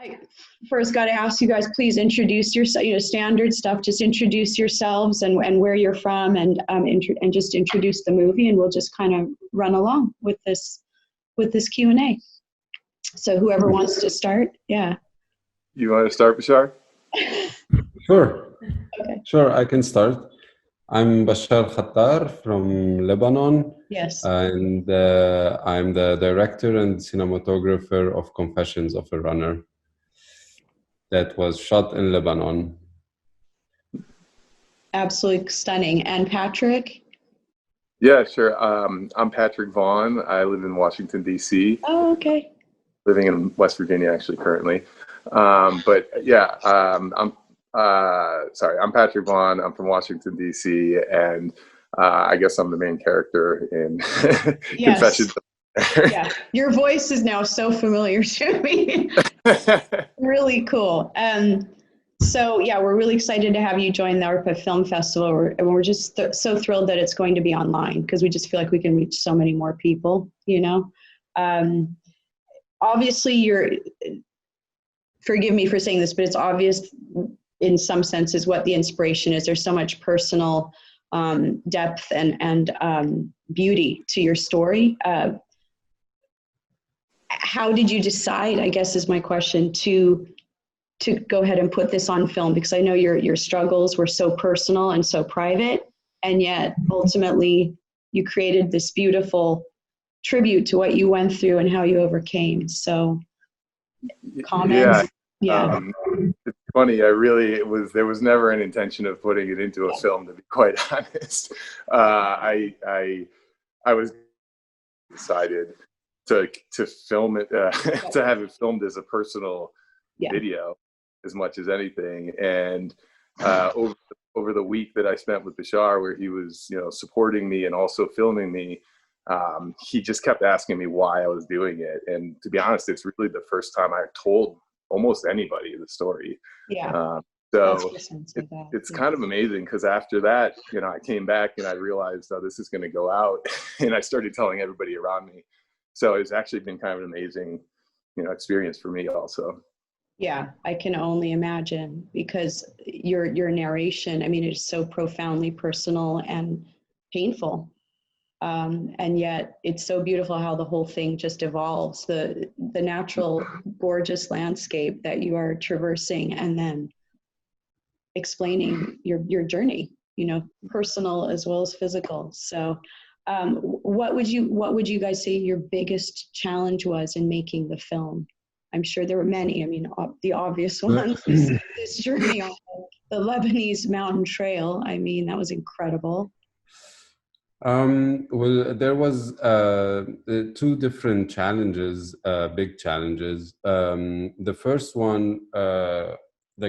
I first got to ask you guys, please introduce yourself, standard stuff, just introduce yourselves and where you're from, and just introduce the movie, and we'll just kind of run along with this Q&A. So whoever wants to start, yeah. You want to start, Bachar? Sure. Okay. Sure, I can start. I'm Bachar Khattar from Lebanon. Yes. And I'm the director and cinematographer of Confessions of a Runner that was shot in Lebanon. Absolutely stunning. And Patrick? Yeah, sure. I'm Patrick Vaughan. I live in Washington, D.C. Oh, okay. Living in West Virginia, actually, currently. But yeah, I'm Patrick Vaughan. I'm from Washington, D.C. And I guess I'm the main character in Yes. Confessions. Yeah, your voice is now so familiar to me. Really cool. So yeah, we're really excited to have you join the Arpa Film Festival, and we're just so thrilled that it's going to be online, because we just feel like we can reach so many more people. Obviously, forgive me for saying this, but it's obvious in some senses what the inspiration is. There's so much personal depth and beauty to your story. How did you decide, I guess is my question, to go ahead and put this on film? Because I know your struggles were so personal and so private, and yet ultimately you created this beautiful tribute to what you went through and how you overcame. So comments? Yeah. It's funny. There was never an intention of putting it into a film, to be quite honest. I was decided to film it, to have it filmed as a personal video as much as anything. And over the week that I spent with Bachar, where he was supporting me and also filming me, he just kept asking me why I was doing it. And to be honest, it's really the first time I've told almost anybody the story. So it's kind of amazing, because after that, I came back and I realized, oh, this is going to go out, and I started telling everybody around me. So it's actually been kind of an amazing, experience for me also. Yeah, I can only imagine, because your narration, I mean, it's so profoundly personal and painful. And yet it's so beautiful how the whole thing just evolves, the natural, gorgeous landscape that you are traversing, and then explaining your journey, personal as well as physical. So what would you guys say your biggest challenge was in making the film? I'm sure there were many. I mean, the obvious ones is this journey on the Lebanese mountain trail. I mean, that was incredible. Well, there was two different challenges, big challenges. The first one,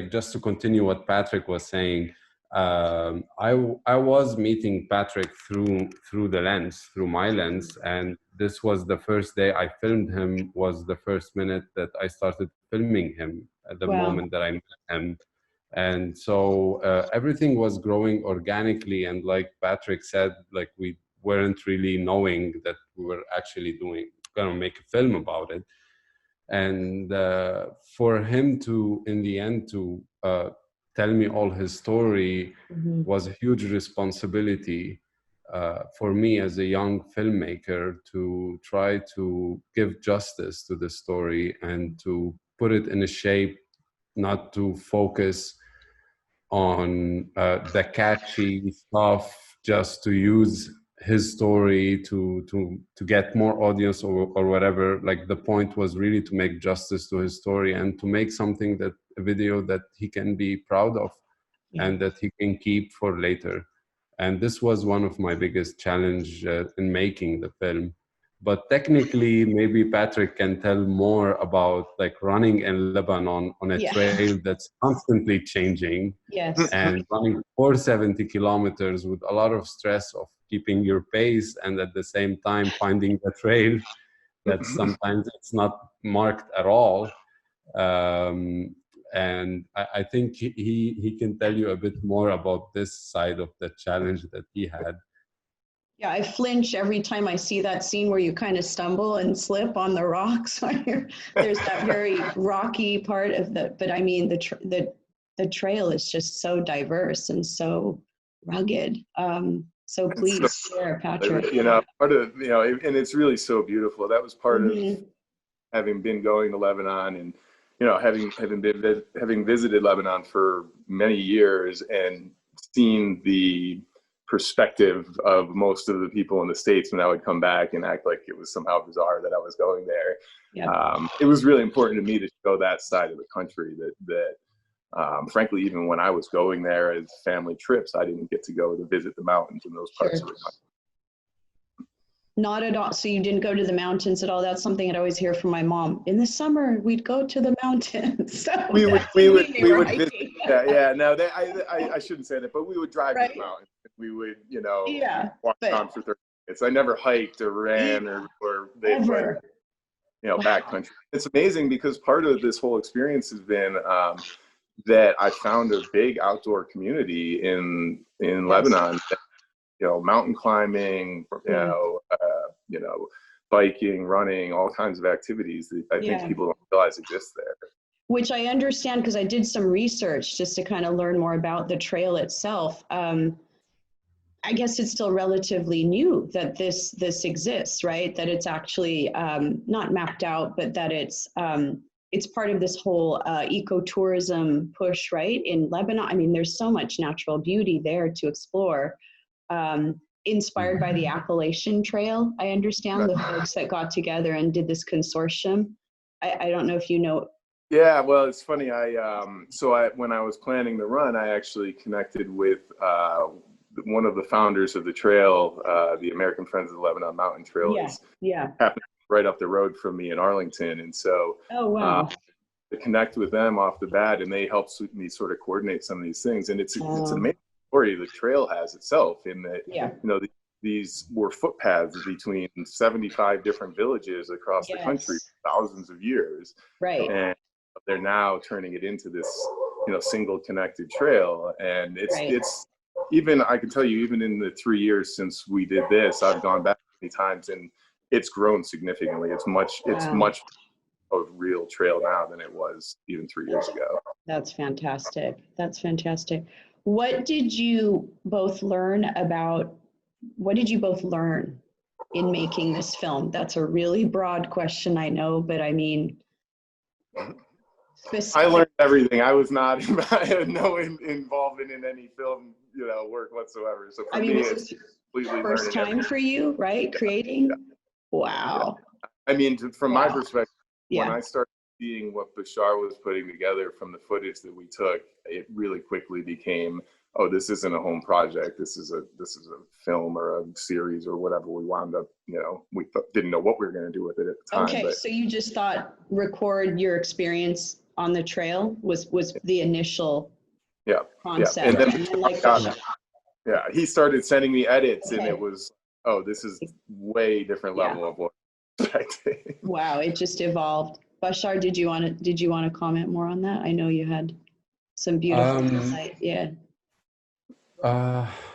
just to continue what Patrick was saying, I was meeting Patrick through my lens, and this was the first day I filmed him. Was the first minute that I started filming him at the moment that I met him. And so everything was growing organically, and like Patrick said, like we weren't really knowing that we were actually gonna make a film about it. And for him to, in the end, to tell me all his story was a huge responsibility for me as a young filmmaker, to try to give justice to the story and to put it in a shape, not to focus on the catchy stuff, just to use his story to get more audience or whatever. Like, the point was really to make justice to his story and to make something, that a video that he can be proud of and that he can keep for later. And this was one of my biggest challenge in making the film. But technically, maybe Patrick can tell more about like running in Lebanon on a trail that's constantly changing, and running 470 kilometers with a lot of stress of keeping your pace, and at the same time finding the trail that sometimes it's not marked at all. And I think he can tell you a bit more about this side of the challenge that he had. Yeah, I flinch every time I see that scene where you kind of stumble and slip on the rocks. There's that very rocky part of but I mean, the trail is just so diverse and so rugged. So please share, Patrick. You know, part of, you know, and it's really so beautiful. That was part of having been going to Lebanon, and, you know, having visited Lebanon for many years and seen the perspective of most of the people in the States when I would come back and act like it was somehow bizarre that I was going there. Yeah. It was really important to me to show that side of the country that frankly, even when I was going there as family trips, I didn't get to go to visit the mountains in those parts of the country. Not at all. So you didn't go to the mountains at all? That's something I'd always hear from my mom. In the summer, we'd go to the mountains. So we would visit. Yeah. No, I shouldn't say that, but we would drive to the mountains. We would, you know, walk down for 30 minutes. I never hiked or ran or they went, you know, backcountry. It's amazing because part of this whole experience has been that I found a big outdoor community in Lebanon. You know, mountain climbing, you know, biking, running, all kinds of activities that I think people don't realize exist there. Which I understand because I did some research just to kind of learn more about the trail itself. I guess it's still relatively new that this exists, right? That it's actually not mapped out, but that it's part of this whole ecotourism push, right? In Lebanon, I mean, there's so much natural beauty there to explore. Inspired by the Appalachian Trail, I understand, the folks that got together and did this consortium. I don't know if you know. Yeah, well, it's funny. When I was planning the run, I actually connected with one of the founders of the trail, the American Friends of the Lebanon Mountain Trail. Happened right up the road from me in Arlington, and so to connect with them off the bat, and they helped me sort of coordinate some of these things. And it's an amazing story the trail has itself, in that you know, these were footpaths between 75 different villages across the country for thousands of years, and they're now turning it into this, you know, single connected trail. And it's even, I can tell you, even in the 3 years since we did this, I've gone back many times and it's grown significantly. It's much a real trail now than it was even 3 years ago. That's fantastic. That's fantastic. What did you both learn in making this film? That's a really broad question, I know, but I mean, I learned everything. I was not, I had no involvement in any film, you know, work whatsoever. So for me, it's completely first time for you, right? Creating? Wow. I mean, from my perspective, when I started seeing what Bachar was putting together from the footage that we took, it really quickly became, oh, this isn't a home project. This is a film or a series or whatever we wound up, you know, we didn't know what we were going to do with it at the time. Okay, so you just thought record your experience on the trail was the initial concept. And then he started sending me edits, and it was, oh, this is way different level of what I expected. Wow, it just evolved. Bachar, did you want to comment more on that? I know you had some beautiful insight.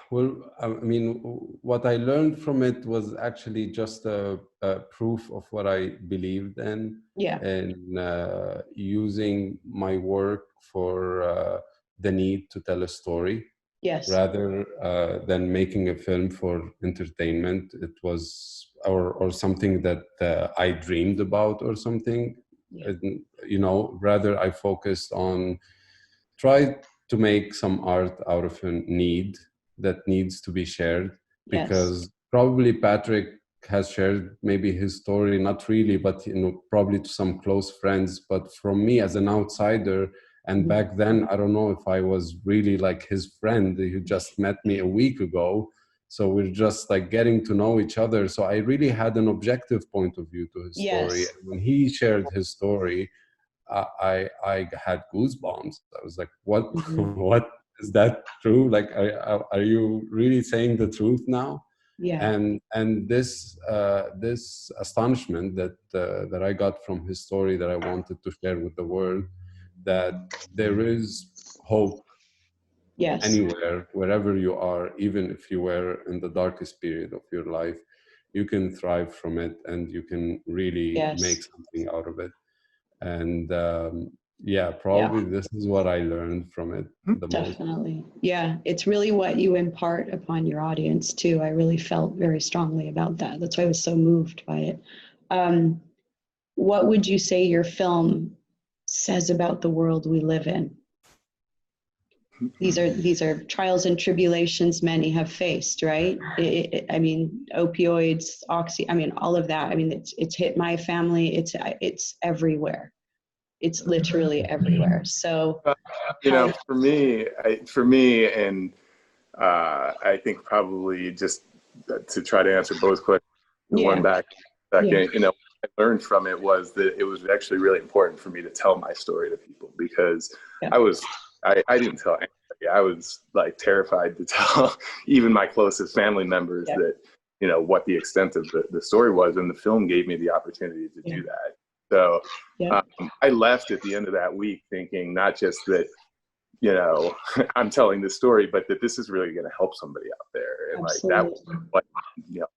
Well, I mean, what I learned from it was actually just a proof of what I believed in, and using my work for the need to tell a story, rather than making a film for entertainment. It was or something that I dreamed about or something. And, you know, rather I focused on try to make some art out of a need that needs to be shared, because probably Patrick has shared maybe his story, not really, but, you know, probably to some close friends. But from me as an outsider, and back then, I don't know if I was really like his friend. He just met me a week ago. So we're just like getting to know each other. So I really had an objective point of view to his story. When he shared his story, I had goosebumps. I was like, what, what is that true? Like, are you really saying the truth now? And this astonishment that I got from his story, that I wanted to share with the world, that there is hope Yes. anywhere, wherever you are, even if you were in the darkest period of your life, you can thrive from it and you can really make something out of it. And yeah, probably this is what I learned from it the most. Definitely. Yeah, it's really what you impart upon your audience too. I really felt very strongly about that. That's why I was so moved by it. What would you say your film says about the world we live in? These are trials and tribulations many have faced, right? I mean, opioids, I mean, all of that. I mean, it's hit my family. It's everywhere. It's literally everywhere. So, you know, for me, and I think probably just to try to answer both questions, one back second, you know, what I learned from it was that it was actually really important for me to tell my story to people, because I didn't tell anybody. I was like terrified to tell even my closest family members that, you know, what the extent of the story was. And the film gave me the opportunity to do that. So I left at the end of that week thinking not just that, you know, I'm telling this story, but that this is really going to help somebody out there. And like that was what, you know,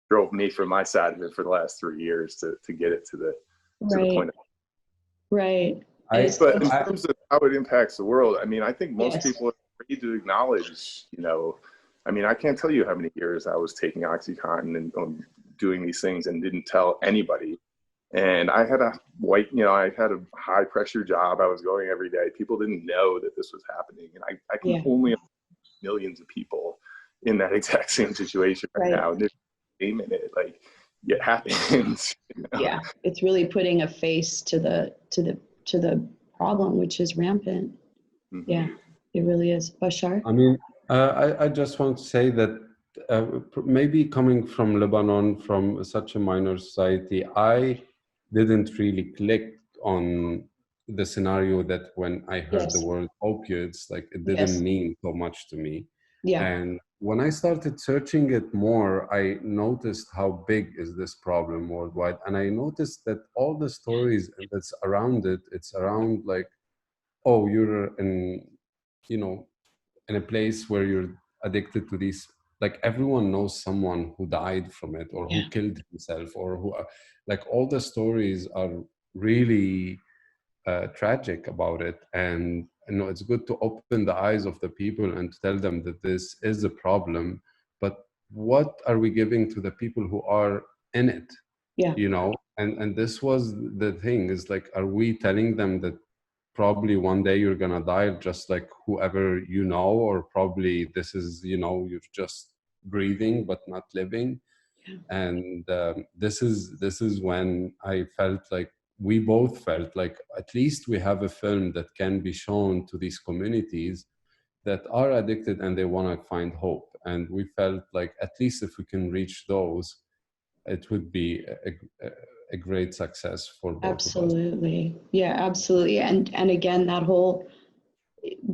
drove me from my side of it for the last 3 years to get it to the point. But in terms of how it impacts the world, I mean, I think most people are afraid to acknowledge, you know, I mean, I can't tell you how many years I was taking OxyContin and doing these things and didn't tell anybody. And I had a I had a high pressure job. I was going every day. People didn't know that this was happening. And I can only imagine millions of people in that exact same situation right now. And there's shame in it. Like, it happens. You know? Yeah, it's really putting a face to the problem, which is rampant. Mm-hmm. Yeah, it really is. Bachar? I mean, I just want to say that maybe coming from Lebanon, from such a minor society, I didn't really click on the scenario that when I heard the word opioids, like it didn't mean so much to me. And when I started searching it more, I noticed how big is this problem worldwide. And I noticed that all the stories that's around it, it's around like, oh, you're in, you know, in a place where you're addicted to these, like everyone knows someone who died from it or who killed himself or who, like all the stories are really tragic about it. And you know, it's good to open the eyes of the people and to tell them that this is a problem, but what are we giving to the people who are in it? You know, and this was the thing, is like, are we telling them that probably one day you're gonna die just like whoever you know, or probably this is, you know, you're just breathing but not living? And this is when I felt like, we both felt like at least we have a film that can be shown to these communities that are addicted and they want to find hope. And we felt like at least if we can reach those, it would be a great success for both absolutely. of us. Yeah, absolutely. And again, that whole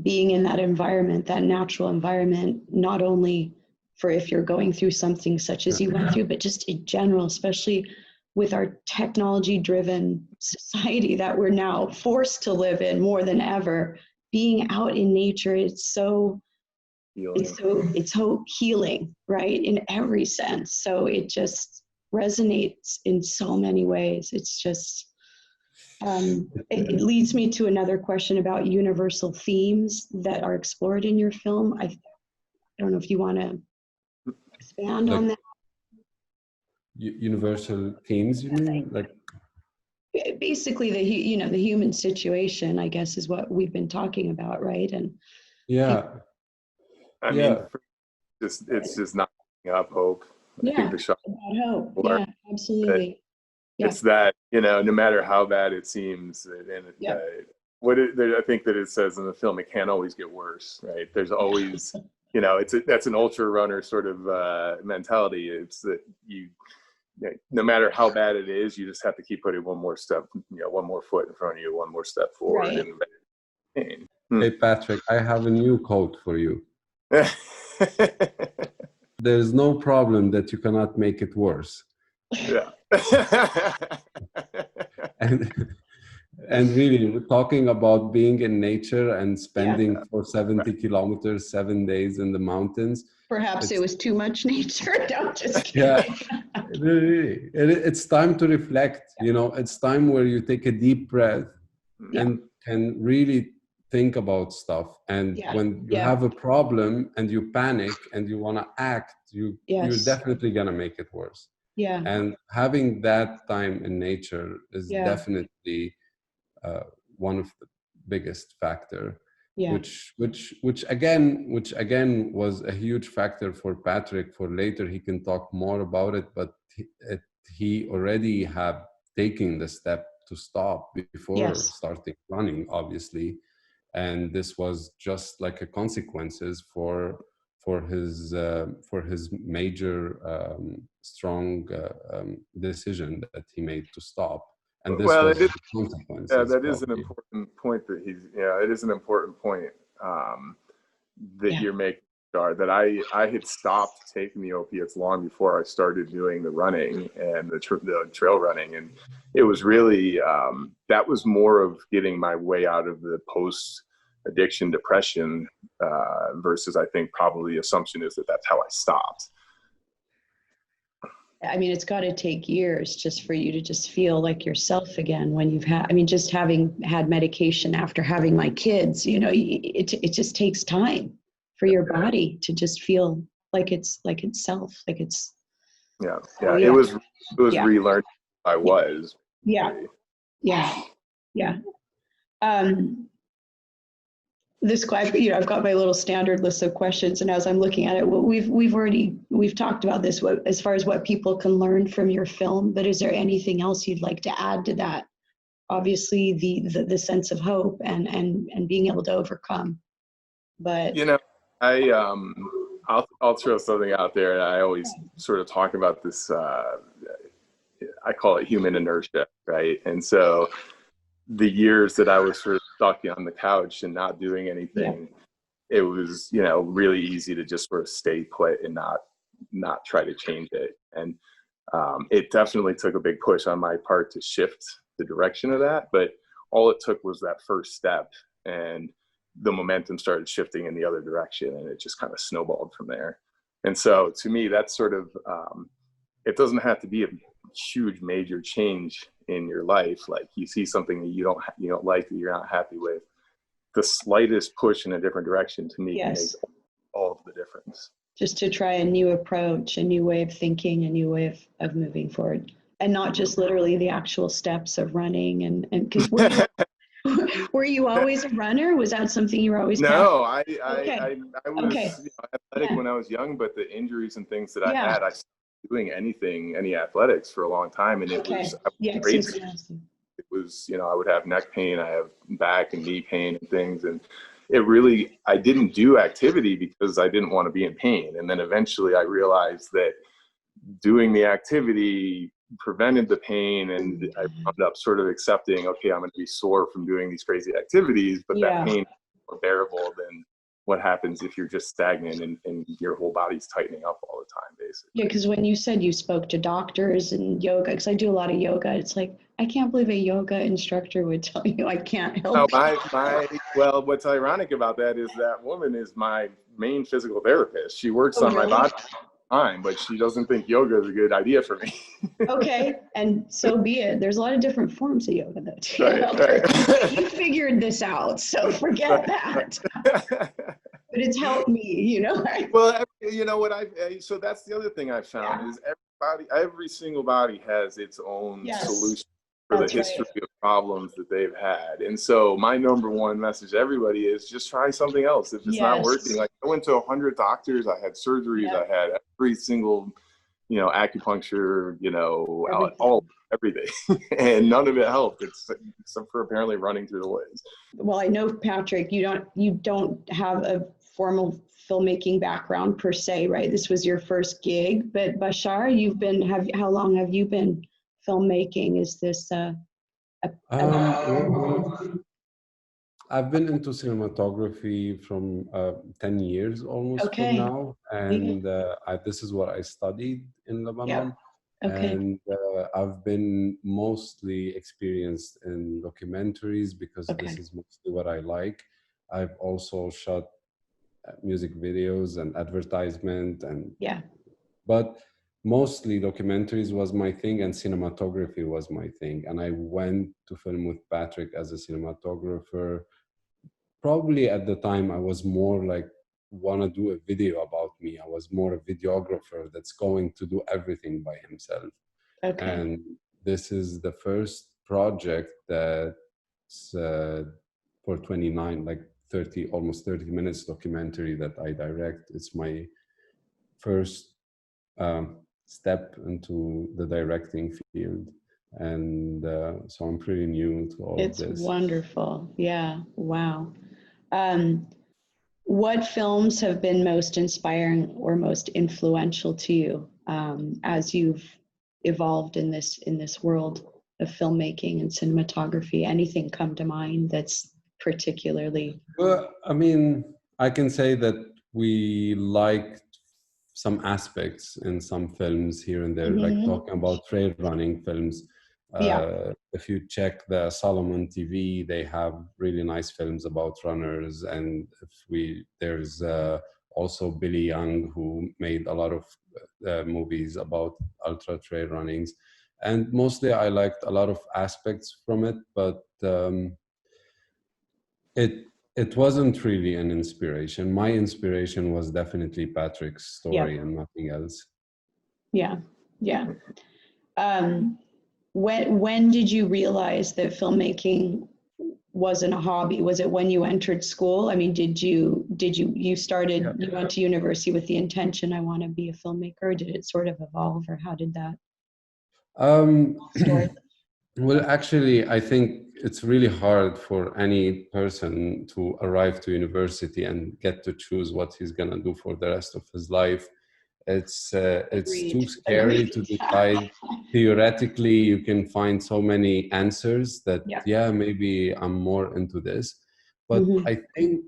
being in that environment, that natural environment, not only for if you're going through something such as you went through, but just in general, especially with our technology-driven society that we're now forced to live in more than ever, being out in nature, it's so healing, right? In every sense. So it just resonates in so many ways. It's just, it leads me to another question about universal themes that are explored in your film. I don't know if you want to expand on that. Universal themes, you mean? Like, basically the human situation, I guess, is what we've been talking about, right? And I mean, it's just not giving up hope. I think the shot about hope. Yeah, absolutely. It's that, you know, no matter how bad it seems, and I think that it says in the film, it can't always get worse, right? There's always, you know, that's an ultra runner sort of mentality. It's that no matter how bad it is, you just have to keep putting one more step, you know, one more foot in front of you, one more step forward. Right. Hey, Patrick, I have a new quote for you. There's no problem that you cannot make it worse. Yeah. And really, we're talking about being in nature and spending for 70 kilometers, 7 days in the mountains. Perhaps it was too much nature. No, just kidding. Yeah, really. It's time to reflect. You know, it's time where you take a deep breath and can really think about stuff. And when you have a problem and you panic and you want to act, you're definitely going to make it worse. Yeah. And having that time in nature is definitely one of the biggest factor, which again was a huge factor for Patrick. For later, he can talk more about it, but he already had taken the step to stop before starting running, obviously, and this was just like a consequences for his major strong decision that he made to stop. And this was the consequences. Yeah, that is an important point that it is an important point that you're making, that I had stopped taking the opiates long before I started doing the running and the trail running. And it was really, that was more of getting my way out of the post-addiction depression versus I think probably the assumption is that that's how I stopped. I mean, it's got to take years just for you to just feel like yourself again when you've had, just having had medication after having my kids, it just takes time for your body to just feel like it's self, like it's. It was relearned I was. This, I've got my little standard list of questions, and as I'm looking at it, we've talked about this as far as what people can learn from your film. But is there anything else you'd like to add to that? Obviously, the sense of hope and being able to overcome. But I'll throw something out there, and I always sort of talk about this. I call it human inertia, right? And so the years that I was sort of stuck on the couch and not doing anything, it was, really easy to just sort of stay put and not try to change it. And it definitely took a big push on my part to shift the direction of that. But all it took was that first step, and the momentum started shifting in the other direction, and it just kind of snowballed from there. And so to me, that's sort of, it doesn't have to be a huge major change in your life. Like you see something that you don't like, that you're not happy with, the slightest push in a different direction to me makes all of the difference. Just to try a new approach, a new way of thinking, a new way of moving forward, and not just literally the actual steps of running. And because were you always a runner? Was that something you were always? No, I was athletic when I was young, but the injuries and things that I had, I stopped doing any athletics for a long time, and it was crazy. It was, I would have neck pain, I have back and knee pain and things, and I didn't do activity because I didn't want to be in pain. And then eventually I realized that doing the activity prevented the pain, and I wound up sort of accepting, okay, I'm going to be sore from doing these crazy activities, but that pain is more bearable than what happens if you're just stagnant and your whole body's tightening up all the time, basically. Yeah, because when you said you spoke to doctors and yoga, because I do a lot of yoga, it's like, I can't believe a yoga instructor would tell you I can't help you. Well, what's ironic about that is that woman is my main physical therapist. She works on my body all the time, but she doesn't think yoga is a good idea for me. Okay, and so be it. There's a lot of different forms of yoga though too. Right. You figured this out, so forget that. But it's helped me, Well, so that's the other thing I've found is every single body has its own solution for the history of problems that they've had. And so my number one message to everybody is just try something else. If it's not working, like I went to 100 doctors, I had surgeries, I had every single, acupuncture, everything. And none of it helped, except for apparently running through the woods. Well, I know, Patrick, you don't have a formal filmmaking background per se, right? This was your first gig, but Bachar, how long have you been filmmaking? Is this I've been into cinematography from 10 years almost from now, and this is what I studied in Lebanon. Okay. And I've been mostly experienced in documentaries because Okay. this is mostly what I like. I've also shot music videos and advertisement, and Yeah. but mostly documentaries was my thing and cinematography was my thing. And I went to film with Patrick as a cinematographer. Probably at the time I was more like, want to do a video about me. I was more a videographer that's going to do everything by himself. Okay. And this is the first project that's for 29, like 30, almost 30 minutes documentary that I direct. It's my first step into the directing field. And so I'm pretty new to all of It's this. wonderful. Yeah. Wow. Um, what films have been most inspiring or most influential to you as you've evolved in this world of filmmaking and cinematography? Anything come to mind that's particularly? Well, I mean, I can say that we liked some aspects in some films here and there, like Mhm. talking about trail running films. Yeah. If you check the Solomon TV, they have really nice films about runners. And there's also Billy Young, who made a lot of movies about ultra trail runnings. And mostly I liked a lot of aspects from it, but it wasn't really an inspiration. My inspiration was definitely Patrick's Yeah. story and nothing else. Yeah. Yeah. Um, when did you realize that filmmaking wasn't a hobby? Was it when you entered school? I mean, you went to university with the intention, I want to be a filmmaker, or did it sort of evolve, or how did that Um, story? well, actually, I think it's really hard for any person to arrive to university and get to choose what he's gonna do for the rest of his life. It's too Agreed. scary Agreed. to decide. Theoretically, you can find so many answers that, Yeah. yeah, maybe I'm more into this. But Mm-hmm. I think,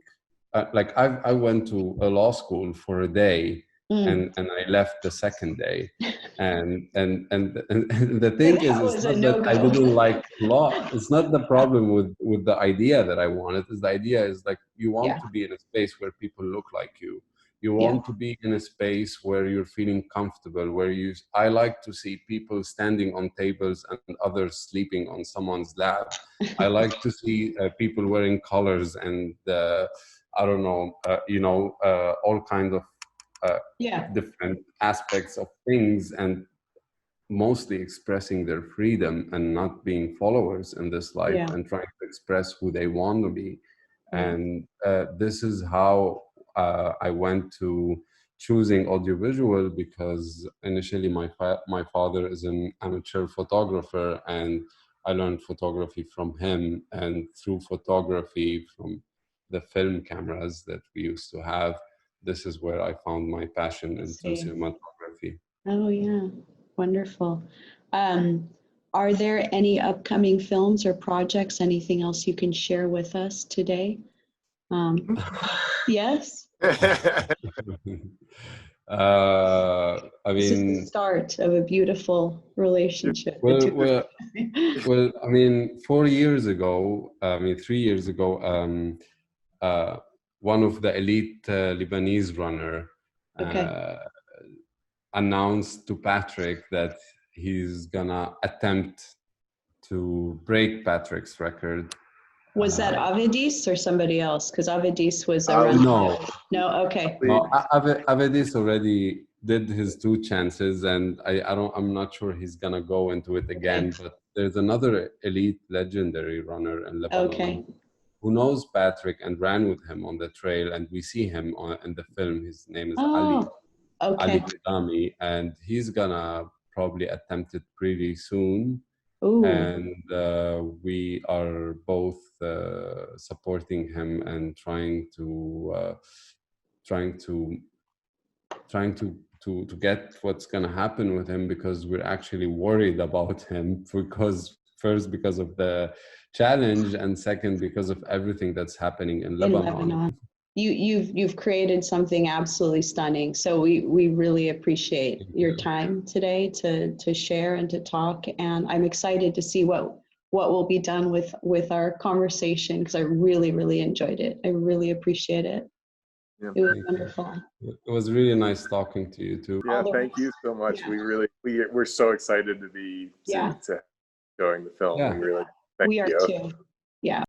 like, I went to a law school for a day, Mm. and I left the second day. And the thing is, That it's was a not that I no-go. didn't like law. It's not the problem with the idea that I wanted. Is the idea is like, you want Yeah. to be in a space where people look like you. You Yeah. want to be in a space where you're feeling comfortable, I like to see people standing on tables and others sleeping on someone's lap. I like to see people wearing colors and I don't know, all kinds of Yeah. different aspects of things, and mostly expressing their freedom and not being followers in this life Yeah. and trying to express who they want to be. Yeah. And this is how I went to choosing audiovisual, because initially my father is an amateur photographer, and I learned photography from him, and through photography from the film cameras that we used to have, this is where I found my passion I into see. cinematography. Oh, yeah. Wonderful. Um, are there any upcoming films or projects, anything else you can share with us today? Yes, I this is the mean, start of a beautiful relationship well, between. well, well. I mean, 4 years ago, 3 years ago, uh, one of the elite Lebanese runner Okay. uh, announced to Patrick that he's gonna attempt to break Patrick's record. Was that Avedis or somebody else? Because Avedis was a No, runner. No, okay. no, Avedis already did his two chances, and I'm not sure he's gonna go into it Okay. again. But there's another elite, legendary runner in Okay. Lebanon who knows Patrick and ran with him on the trail, and we see him in the film. His name is Ali Oh, okay. Qidami, and he's gonna probably attempt it pretty soon. Ooh, And we are both supporting him and trying to to get what's going to happen with him, because we're actually worried about him, because first because of the challenge, and second because of everything that's happening in in Lebanon. Lebanon. you've created something absolutely stunning. So we really appreciate your time today to share and to talk. And I'm excited to see what will be done with our conversation, because I really enjoyed it. I really appreciate it. Yeah. It was wonderful. It was really nice talking to you too. Yeah, thank you so much. Yeah. We're so excited to be Yeah. to showing the film. Yeah. We really thank We are you. too. Yeah.